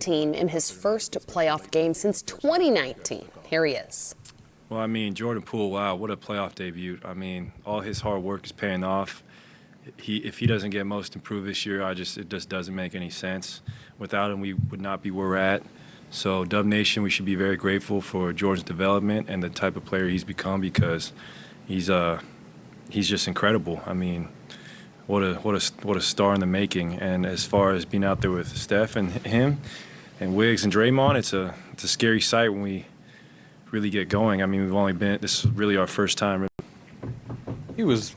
18 in his first playoff game since 2019. Here he is. Well, I mean, Jordan Poole, wow, what a playoff debut. I mean, all his hard work is paying off. If he doesn't get most improved this year, it just doesn't make any sense. Without him, we would not be where we're at. So, Dub Nation, we should be very grateful for Jordan's development and the type of player he's become, because he's just incredible. I mean, what a star in the making. And as far as being out there with Steph and him and Wiggs and Draymond, it's a scary sight when we really get going. I mean, this is really our first time. He was,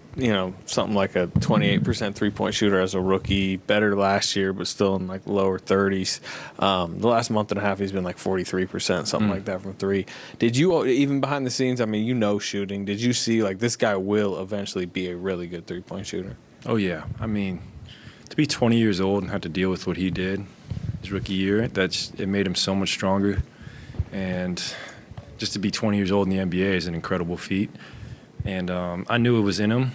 something like a 28% three-point shooter as a rookie, better last year, but still in like lower 30s. The last month and a half, he's been like 43%, something like that from three. Did you, even behind the scenes, I mean, shooting, did you see like this guy will eventually be a really good three-point shooter? Oh, yeah. I mean, to be 20 years old and have to deal with what he did his rookie year, it made him so much stronger. And just to be 20 years old in the NBA is an incredible feat. And I knew it was in him,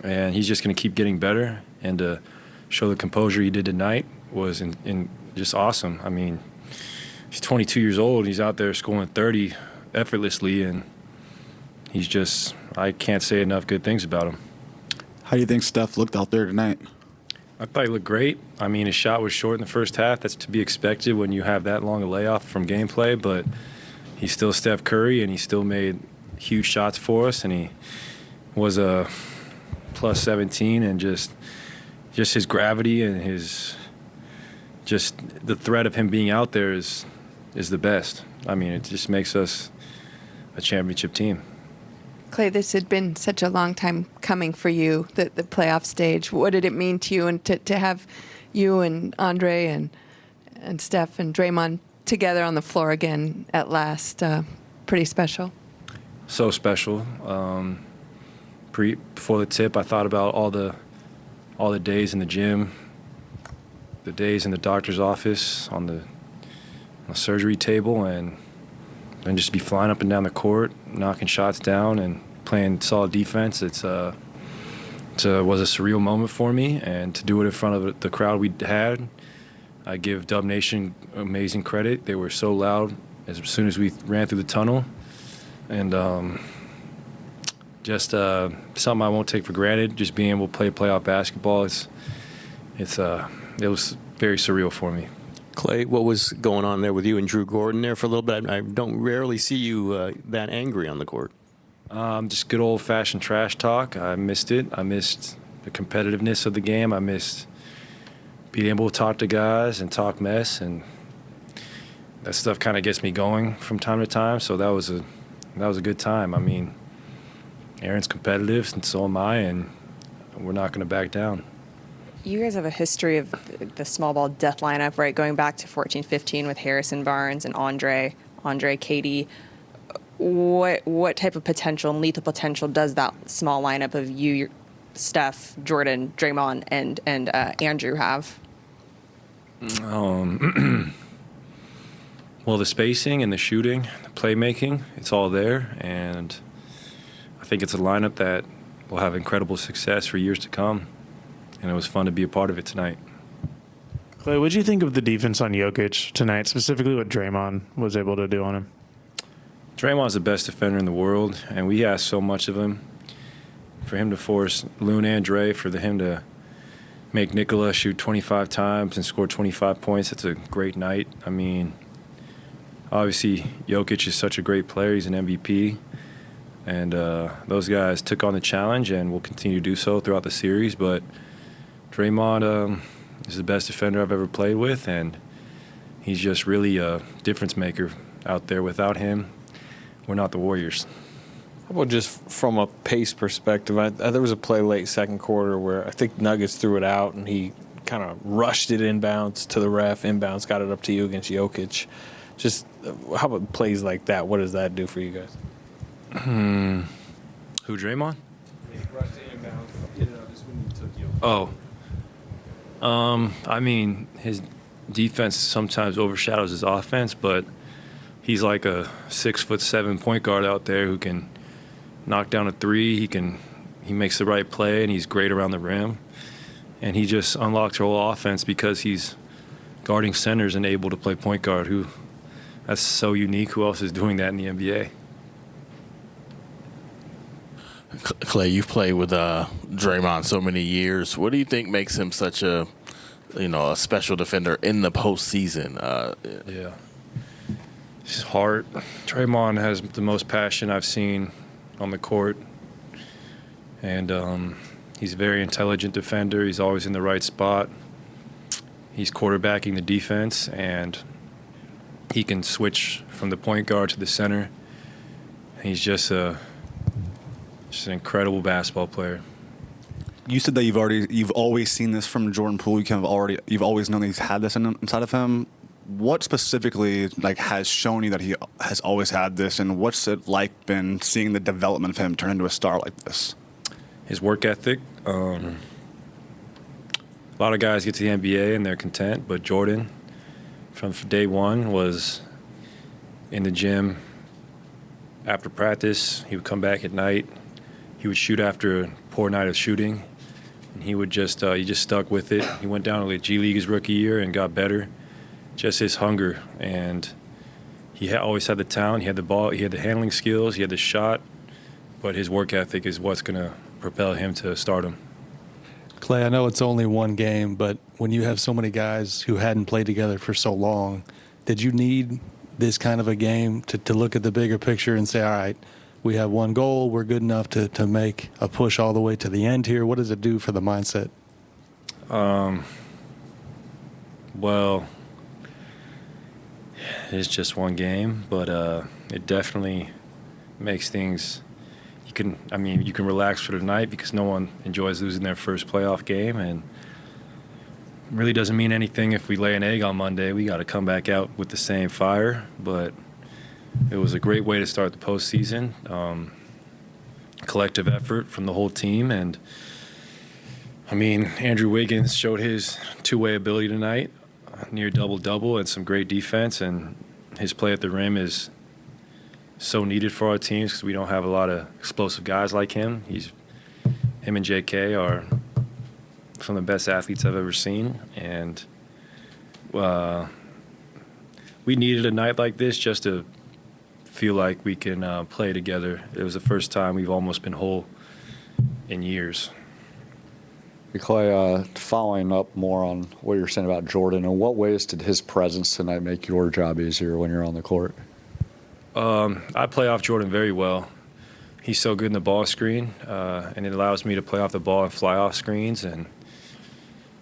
and he's just going to keep getting better. And to show the composure he did tonight was just awesome. I mean, he's 22 years old. He's out there scoring 30 effortlessly, and I can't say enough good things about him. How do you think Steph looked out there tonight? I thought he looked great. I mean, his shot was short in the first half. That's to be expected when you have that long a layoff from gameplay, but he's still Steph Curry, and he still made huge shots for us, and he was a plus 17, and just his gravity and the threat of him being out there is the best. I mean, it just makes us a championship team. Klay, this had been such a long time coming for you, the playoff stage. What did it mean to you, and to have you and Andre and Steph and Draymond together on the floor again at last? Pretty special. So special. Before the tip, I thought about all the days in the gym, the days in the doctor's office, on the surgery table, and just be flying up and down the court, knocking shots down and playing solid defense. It was a surreal moment for me, and to do it in front of the crowd we had, I give Dub Nation amazing credit. They were so loud as soon as we ran through the tunnel. And something I won't take for granted, just being able to play playoff basketball. It was very surreal for me. Klay, what was going on there with you and Drew Gordon there for a little bit? I don't rarely see you that angry on the court. Just good old-fashioned trash talk. I missed it. I missed the competitiveness of the game. I missed being able to talk to guys and talk mess, and that stuff kind of gets me going from time to time. So that was a good time. I mean, Aaron's competitive, and so am I, and we're not going to back down. You guys have a history of the small ball death lineup, right, going back to 14-15 with Harrison Barnes and Andre, Katie. What type of potential and lethal potential does that small lineup of you, Steph, Jordan, Draymond, and Andrew have? Well, the spacing and the shooting, the playmaking, it's all there, and I think it's a lineup that will have incredible success for years to come, and it was fun to be a part of it tonight. Klay, what did you think of the defense on Jokic tonight, specifically what Draymond was able to do on him? Draymond's the best defender in the world, and we asked so much of him. For him to force Loon and Dre, him to make Nikola shoot 25 times and score 25 points, it's a great night. I mean, obviously, Jokic is such a great player. He's an MVP. And those guys took on the challenge and will continue to do so throughout the series. But Draymond is the best defender I've ever played with, and he's just really a difference maker out there. Without him, we're not the Warriors. How about just from a pace perspective? There was a play late second quarter where I think Nuggets threw it out, and he kind of rushed it inbounds to the ref, inbounds, got it up to you against Jokic. Just how about plays like that? What does that do for you guys? Who, Draymond? He rushed it inbounds, hit it up just when you took Jokic. I mean, his defense sometimes overshadows his offense, but he's like a 6'7" point guard out there who can knock down a three. He makes the right play, and he's great around the rim. And he just unlocked our whole offense because he's guarding centers and able to play point guard. That's so unique. Who else is doing that in the NBA? Klay, you've played with Draymond so many years. What do you think makes him such a special defender in the postseason? Yeah. His heart. Draymond has the most passion I've seen on the court. And he's a very intelligent defender. He's always in the right spot. He's quarterbacking the defense, and he can switch from the point guard to the center. He's just an incredible basketball player. You said that you've always seen this from Jordan Poole. You've always known that he's had this inside of him. What specifically has shown you that he has always had this, and what's it like been seeing the development of him turn into a star like this? His work ethic. A lot of guys get to the NBA and they're content, but Jordan, from day one, was in the gym after practice. He would come back at night. He would shoot after a poor night of shooting, and he just stuck with it. He went down to the G League his rookie year and got better. Just his hunger, and he always had the talent. He had the ball. He had the handling skills. He had the shot, but his work ethic is what's going to propel him to stardom. Klay, I know it's only one game, but when you have so many guys who hadn't played together for so long, did you need this kind of a game to look at the bigger picture and say, all right, we have one goal, we're good enough to make a push all the way to the end here? What does it do for the mindset? Well, it's just one game, but it definitely makes things. You can relax for the night because no one enjoys losing their first playoff game, and it really doesn't mean anything if we lay an egg on Monday. We got to come back out with the same fire, but it was a great way to start the postseason. Collective effort from the whole team, and Andrew Wiggins showed his two-way ability tonight, near double-double and some great defense, and his play at the rim is so needed for our teams because we don't have a lot of explosive guys like him. Him and JK are some of the best athletes I've ever seen, and we needed a night like this just to feel like we can play together. It was the first time we've almost been whole in years. Klay, following up more on what you're saying about Jordan, in what ways did his presence tonight make your job easier when you're on the court? I play off Jordan very well. He's so good in the ball screen, and it allows me to play off the ball and fly off screens, and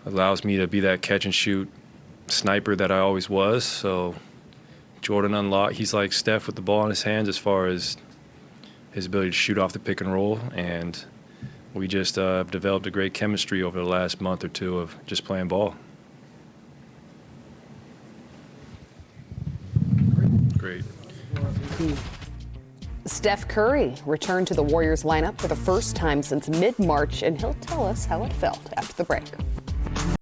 allows me to be that catch-and-shoot sniper that I always was. So Jordan he's like Steph with the ball in his hands as far as his ability to shoot off the pick and roll, and we just developed a great chemistry over the last month or two of just playing ball. Great. Steph Curry returned to the Warriors lineup for the first time since mid-March, and he'll tell us how it felt after the break.